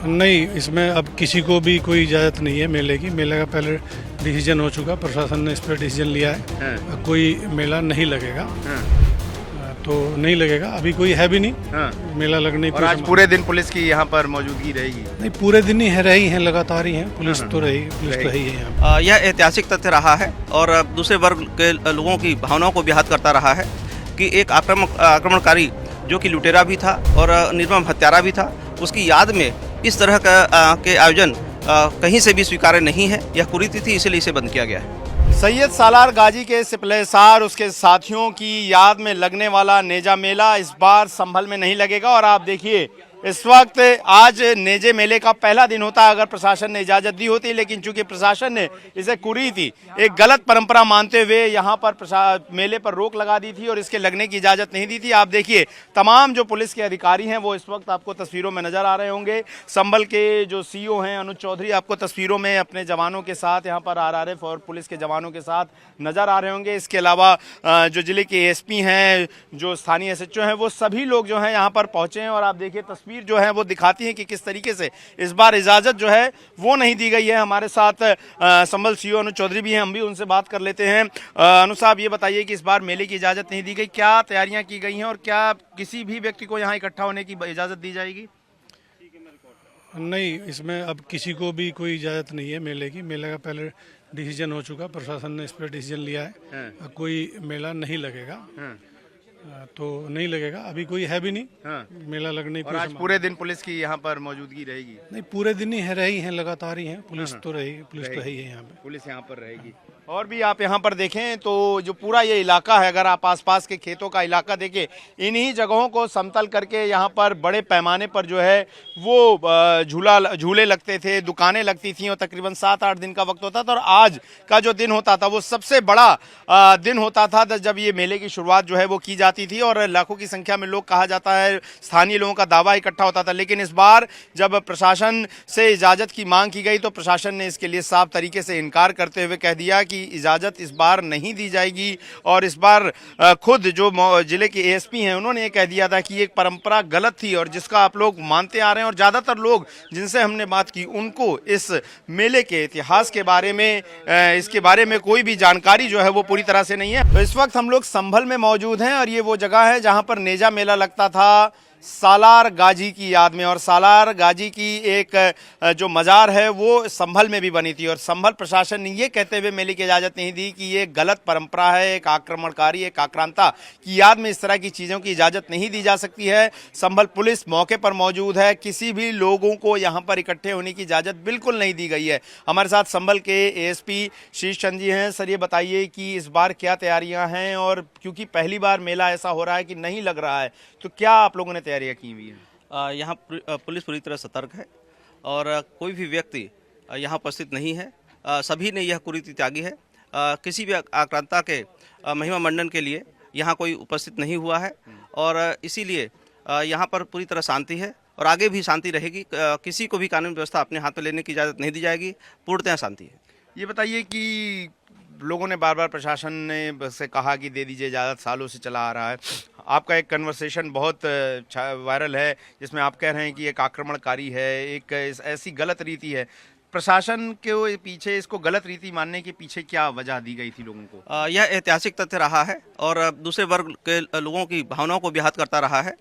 नहीं, इसमें अब किसी को भी कोई इजाज़त नहीं है मेले की। मेले का पहले डिसीजन हो चुका, प्रशासन ने इस पर डिसीजन लिया है। हाँ। कोई मेला नहीं लगेगा। हाँ। तो नहीं लगेगा, अभी कोई है भी नहीं। हाँ। मेला लगने और आज पूरे दिन पुलिस की यहाँ पर मौजूदगी रहेगी? नहीं, पूरे दिन ही है, रही हैं, लगातार ही हैं। पुलिस तो रही, पुलिस तो है ही है यहाँ। यह ऐतिहासिक तथ्य रहा है और दूसरे वर्ग के लोगों की भावनाओं को व्याहत करता रहा है कि एक आक्रमणकारी जो कि लुटेरा भी था और निर्मम हत्यारा भी था, उसकी याद में इस तरह के आयोजन कहीं से भी स्वीकार्य नहीं है। यह कुरीति थी, इसलिए इसे बंद किया गया है। सैयद सालार गाजी के सिपले सार उसके साथियों की याद में लगने वाला नेजा मेला इस बार संभल में नहीं लगेगा। और आप देखिए, इस वक्त आज नेजे मेले का पहला दिन होता है, अगर प्रशासन ने इजाज़त दी होती, लेकिन चूंकि प्रशासन ने इसे कुरीति, एक गलत परंपरा मानते हुए यहाँ पर मेले पर रोक लगा दी थी और इसके लगने की इजाज़त नहीं दी थी। आप देखिए, तमाम जो पुलिस के अधिकारी हैं वो इस वक्त आपको तस्वीरों में नज़र आ रहे होंगे। संभल के जो सीईओ हैं अनुज चौधरी आपको तस्वीरों में अपने जवानों के साथ यहाँ पर आरआरएफ और पुलिस के जवानों के साथ नज़र आ रहे होंगे। इसके अलावा जो जिले के एएसपी हैं, जो स्थानीय एसएचओ हैं, वो सभी लोग जो हैं यहाँ पर पहुँचे हैं। और आप देखिए, तस्वीर जो है वो दिखाती है कि किस तरीके से इस बार इजाजत जो है वो नहीं दी गई है। हमारे साथ संभल सीईओ अनुज चौधरी भी हैं, हम भी उनसे बात कर लेते हैं। अनु साहब, ये बताइए कि इस बार मेले की इजाजत नहीं दी गई, क्या तैयारियां की गई हैं और क्या किसी भी व्यक्ति को यहाँ इकट्ठा होने की इजाजत दी जाएगी? नहीं, इसमें अब किसी को भी कोई इजाज़त नहीं है मेले की। मेले का पहले डिसीजन हो चुका, प्रशासन ने इस पर डिसीजन लिया है। कोई मेला नहीं लगेगा। तो नहीं लगेगा, अभी कोई है भी नहीं। मेला लगने की। और आज पूरे दिन पुलिस की यहाँ पर मौजूदगी रहेगी? नहीं, पूरे दिन ही है, रही हैं, लगातार ही हैं। पुलिस तो रही, पुलिस तो है ही है यहाँ पे। पुलिस यहाँ पर रहेगी। और भी आप यहाँ पर देखें तो जो पूरा ये इलाका है, अगर आप आसपास के खेतों का इलाका देखें, इन्हीं जगहों को समतल करके यहाँ पर बड़े पैमाने पर जो है वो झूले लगते थे, दुकानें लगती थीं और तकरीबन 7-8 दिन का वक्त होता था। और आज का जो दिन होता था वो सबसे बड़ा दिन होता था जब ये मेले की शुरुआत जो है वो की जाती थी और लाखों की संख्या में लोग, कहा जाता है, स्थानीय लोगों का दावा इकट्ठा होता था। लेकिन इस बार जब प्रशासन से इजाज़त की मांग की गई तो प्रशासन ने इसके लिए साफ तरीके से इनकार करते हुए कह दिया कि इजाज़त इस बार नहीं दी जाएगी। और इस बार खुद जो जिले के एएसपी हैं उन्होंने ये कह दिया था कि एक परंपरा गलत थी और जिसका आप लोग मानते आ रहे हैं। और ज़्यादातर लोग जिनसे हमने बात की उनको इस मेले के इतिहास के बारे में, इसके बारे में कोई भी जानकारी जो है वो पूरी तरह से नहीं है। तो इस वक्त हम लोग संभल में मौजूद हैं और ये वो जगह है जहाँ पर नेजा मेला लगता था सालार गाजी की याद में। और सालार गाजी की एक जो मज़ार है वो संभल में भी बनी थी और संभल प्रशासन ने ये कहते हुए मेले की इजाज़त नहीं दी कि ये गलत परंपरा है, एक आक्रमणकारी, एक आक्रांता की याद में इस तरह की चीज़ों की इजाज़त नहीं दी जा सकती है। संभल पुलिस मौके पर मौजूद है, किसी भी लोगों को यहाँ पर इकट्ठे होने की इजाज़त बिल्कुल नहीं दी गई है। हमारे साथ संभल के एएसपी शीश चंद जी हैं। सर, ये बताइए कि इस बार क्या तैयारियाँ हैं और क्योंकि पहली बार मेला ऐसा हो रहा है कि नहीं लग रहा है, तो क्या आप लोगों ने तैयारियां की हुई हैं? यहाँ पुलिस पूरी तरह सतर्क है और कोई भी व्यक्ति यहाँ उपस्थित नहीं है। सभी ने यह कुरीति त्यागी है। किसी भी आक्रांता के महिमा मंडन के लिए यहाँ कोई उपस्थित नहीं हुआ है और इसीलिए यहाँ पर पूरी तरह शांति है और आगे भी शांति रहेगी। किसी को भी कानून व्यवस्था अपने हाथ में लेने की इजाज़त नहीं दी जाएगी। पूर्णतः शांति है। ये बताइए कि लोगों ने बार बार प्रशासन ने से कहा कि दे दीजिए इजाज़त, सालों से चला आ रहा है। आपका एक कन्वर्सेशन बहुत वायरल है जिसमें आप कह रहे हैं कि एक आक्रमणकारी है, एक ऐसी गलत रीति है। प्रशासन के पीछे, इसको गलत रीति मानने के पीछे क्या वजह दी गई थी लोगों को? यह ऐतिहासिक तथ्य रहा है और दूसरे वर्ग के लोगों की भावनाओं को व्याहत करता रहा है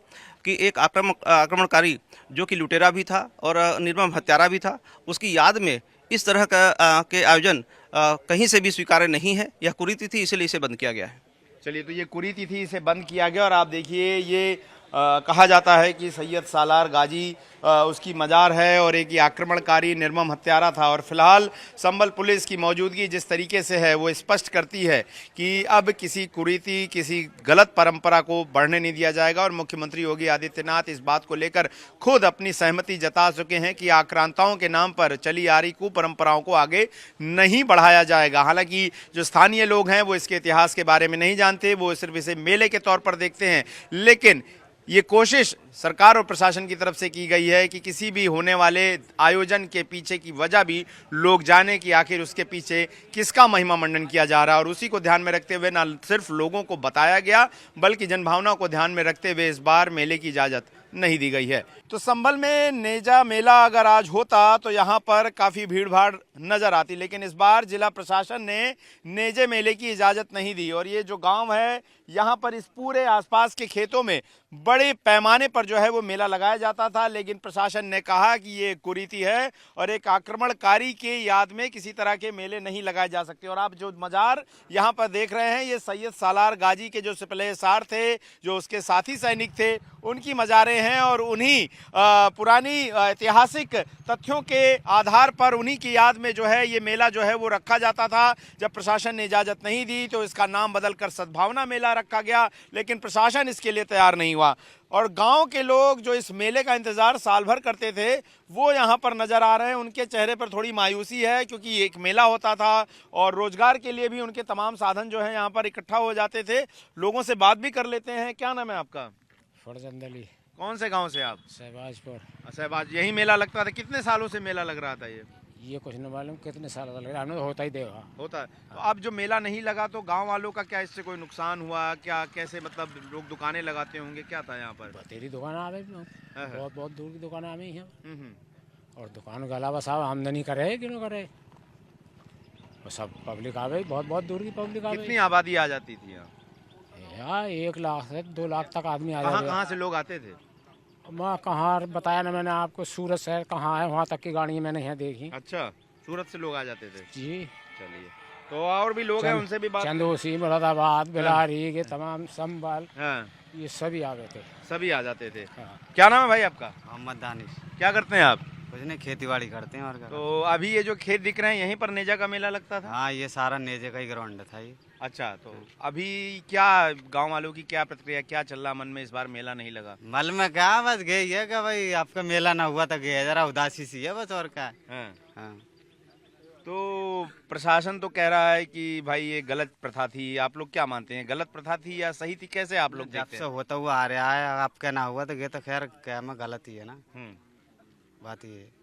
कि एक आक्रमणकारी जो कि लुटेरा भी था और निर्मम हत्यारा भी था, उसकी याद में इस तरह के आयोजन कहीं से भी स्वीकार्य नहीं है। यह कुरीति थी, इसलिए इसे बंद किया गया है। चलिए, तो ये कुरीति थी, इसे बंद किया गया। और आप देखिए, ये कहा जाता है कि सैयद सालार गाजी उसकी मज़ार है और एक ये आक्रमणकारी निर्मम हत्यारा था। और फिलहाल संभल पुलिस की मौजूदगी जिस तरीके से है वो स्पष्ट करती है कि अब किसी कुरीति, किसी गलत परंपरा को बढ़ने नहीं दिया जाएगा। और मुख्यमंत्री योगी आदित्यनाथ इस बात को लेकर खुद अपनी सहमति जता चुके हैं कि आक्रांताओं के नाम पर चली आ रही कुपरंपराओं को आगे नहीं बढ़ाया जाएगा। हालांकि जो स्थानीय लोग हैं वो इसके इतिहास के बारे में नहीं जानते, वो सिर्फ इसे मेले के तौर पर देखते हैं। लेकिन ये कोशिश सरकार और प्रशासन की तरफ से की गई है कि किसी भी होने वाले आयोजन के पीछे की वजह भी लोग जाने कि आखिर उसके पीछे किसका महिमा मंडन किया जा रहा है। और उसी को ध्यान में रखते हुए न सिर्फ लोगों को बताया गया बल्कि जनभावना को ध्यान में रखते हुए इस बार मेले की इजाज़त नहीं दी गई है। तो संभल में नेजा मेला अगर आज होता तो यहाँ पर काफ़ी भीड़ भाड़ नजर आती, लेकिन इस बार जिला प्रशासन ने नेजे मेले की इजाज़त नहीं दी और ये जो गांव है यहाँ पर इस पूरे आसपास के खेतों में बड़े पैमाने पर जो है वो मेला लगाया जाता था, लेकिन प्रशासन ने कहा कि ये कुरीति है और एक आक्रमणकारी के याद में किसी तरह के मेले नहीं लगाए जा सकते। और आप जो मजार यहाँ पर देख रहे हैं ये सैयद सालार गाजी के जो सिपले सार थे, जो उसके साथी सैनिक थे, उनकी मजारें हैं और उन्हीं पुरानी ऐतिहासिक तथ्यों के आधार पर उन्हीं की याद में जो है ये मेला जो है वो रखा जाता था। जब प्रशासन ने इजाज़त नहीं दी तो इसका नाम बदलकर सद्भावना मेला रखा गया, लेकिन प्रशासन इसके लिए तैयार नहीं हुआ और गांव के लोग जो इस मेले का इंतजार साल भर करते थे वो यहाँ पर नजर आ रहे हैं। उनके चेहरे पर थोड़ी मायूसी है क्योंकि एक मेला होता था और रोजगार के लिए भी उनके तमाम साधन जो है यहाँ पर इकट्ठा हो जाते थे। लोगों से बात भी कर लेते हैं। क्या नाम है आपका? फरजंद अली। कौन से गांव से आप? शहबाजपुर। शहबाज। यही मेला लगता था? कितने सालों से मेला लग रहा था ये कुछ नहीं मालूम कितने साल लग रहा है, हमने तो होता ही देखा। होता है। तो अब जो मेला नहीं लगा तो गांव वालों का क्या इससे कोई नुकसान हुआ क्या? कैसे मतलब लोग दुकानें लगाते होंगे? क्या था यहाँ पर? तेरी दुकान आ गई, बहुत बहुत दूर की दुकान आ गई है हम्म। और दुकान के अलावा साहब आमदनी करे कि न करे, और सब पब्लिक आ गई, बहुत बहुत दूर की पब्लिक आ कितनी गई। आबादी आ जाती थी यहाँ? यहाँ 1 लाख से 2 लाख तक आदमी आ कहाँ जाए। कहाँ से लोग आते थे? मैं कहाँ बताया ना मैंने आपको, सूरत शहर कहाँ है वहाँ तक की गाड़ी मैंने यहाँ देखी। अच्छा, सूरत से लोग आ जाते थे? जी। चलिए, तो और भी लोग हैं उनसे भी बात। चंदोसी, मुरादाबाद, बिलारी के तमाम संभल, हाँ, ये सभी आ गए थे। सभी आ जाते थे। हाँ। क्या नाम है भाई आपका? मोहम्मद दानिश। क्या करते हैं आप? कुछ नहीं, खेती बाड़ी करते हैं और क्या। तो अभी ये जो खेत दिख रहे हैं यहीं पर नेजा का मेला लगता था? हाँ, ये सारा नेजे का ही ग्राउंड था ये। अच्छा, तो अभी क्या गांव वालों की क्या प्रतिक्रिया, क्या चल रहा मन में? इस बार मेला नहीं लगा? मल में क्या बस गई है कि भाई आपका मेला ना हुआ तो गया, जरा उदासी सी है बस, और क्या है। हाँ। हाँ। तो प्रशासन तो कह रहा है कि भाई ये गलत प्रथा थी। आप लोग क्या मानते हैं, गलत प्रथा थी या सही थी? कैसे आप लोग जब देखते से हैं? होता हुआ आ रहा है, आपका ना हुआ तो गया तो खैर क्या में गलत ही है ना, बात ये है।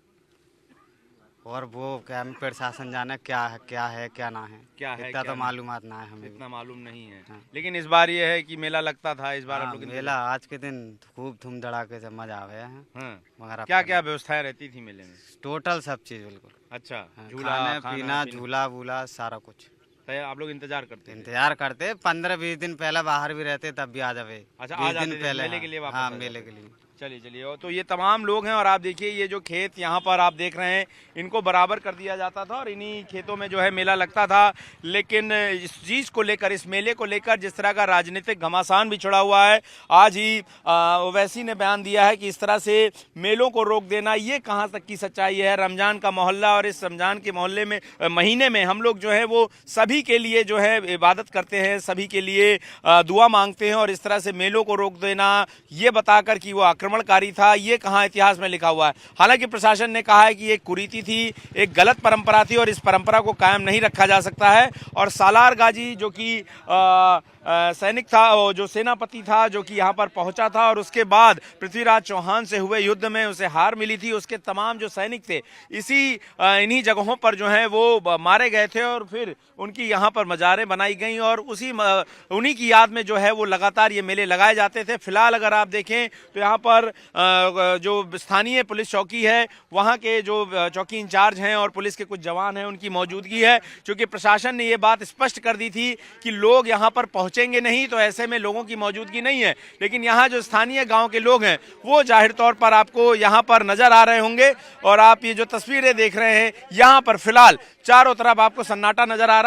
और वो क्या में प्रशासन जाने क्या है क्या ना है, क्या है, इतना क्या तो नहीं। मालूमात ना है हमें भी। इतना मालूम नहीं है। हाँ। लेकिन इस बार ये है कि मेला लगता था, इस बार हाँ, आप लोग मेला आज के दिन खूब धूम धड़ाके से मजा आ गया है। हाँ। मगर अब क्या क्या व्यवस्थाएं रहती थी मेले में? टोटल सब चीज बिल्कुल। अच्छा, हाँ, झूला, खाने खाना, पीना, झूला वूला सारा कुछ। तो आप लोग इंतजार करते थे? इंतजार करते 15-20 दिन पहले बाहर भी रहते तब भी आ जावे। अच्छा, 20 आ जाते दिन थे पहले। मेले के लिए वापस हाँ, आ मेले जाते के लिए। चलिए चलिए। और तो ये तमाम लोग हैं और आप देखिए ये जो खेत यहाँ पर आप देख रहे हैं इनको बराबर कर दिया जाता था और इन्हीं खेतों में जो है मेला लगता था। लेकिन इस चीज़ को लेकर, इस मेले को लेकर जिस तरह का राजनीतिक घमासान भी छुड़ा हुआ है, आज ही ओवैसी ने बयान दिया है कि इस तरह से मेलों को रोक देना ये कहाँ तक की सच्चाई है। रमजान का मोहल्ला और इस रमजान के मोहल्ले में महीने में हम लोग जो है वो सभी के लिए जो है इबादत करते हैं, सभी के लिए दुआ मांगते हैं और इस तरह से मेलों को रोक देना ये बताकर कि वो आक्रमणकारी था, ये कहाँ इतिहास में लिखा हुआ है। हालांकि प्रशासन ने कहा है कि एक कुरीति थी, एक गलत परंपरा थी और इस परंपरा को कायम नहीं रखा जा सकता है। और सालार गाजी जो कि सैनिक था, जो सेनापति था, जो कि यहाँ पर पहुंचा था और उसके बाद पृथ्वीराज चौहान से हुए युद्ध में उसे हार मिली थी, उसके तमाम जो सैनिक थे इन्हीं जगहों पर जो है वो मारे गए थे और फिर उनकी यहाँ पर मजारें बनाई गई और उन्हीं की याद में जो है वो लगातार ये मेले लगाए जाते थे। फिलहाल अगर आप देखें तो यहाँ पर जो स्थानीय पुलिस चौकी है वहाँ के जो चौकी इंचार्ज हैं और पुलिस के कुछ जवान हैं उनकी मौजूदगी है, क्योंकि प्रशासन ने ये बात स्पष्ट कर दी थी कि लोग यहाँ पर पहुँचेंगे नहीं, तो ऐसे में लोगों की मौजूदगी नहीं है। लेकिन यहाँ जो स्थानीय गाँव के लोग हैं वो जाहिर तौर पर आपको यहाँ पर नजर आ रहे होंगे और आप ये जो तस्वीरें देख रहे हैं यहाँ पर फिलहाल चारों तरफ आपको सन्नाटा नजर आ रहा है।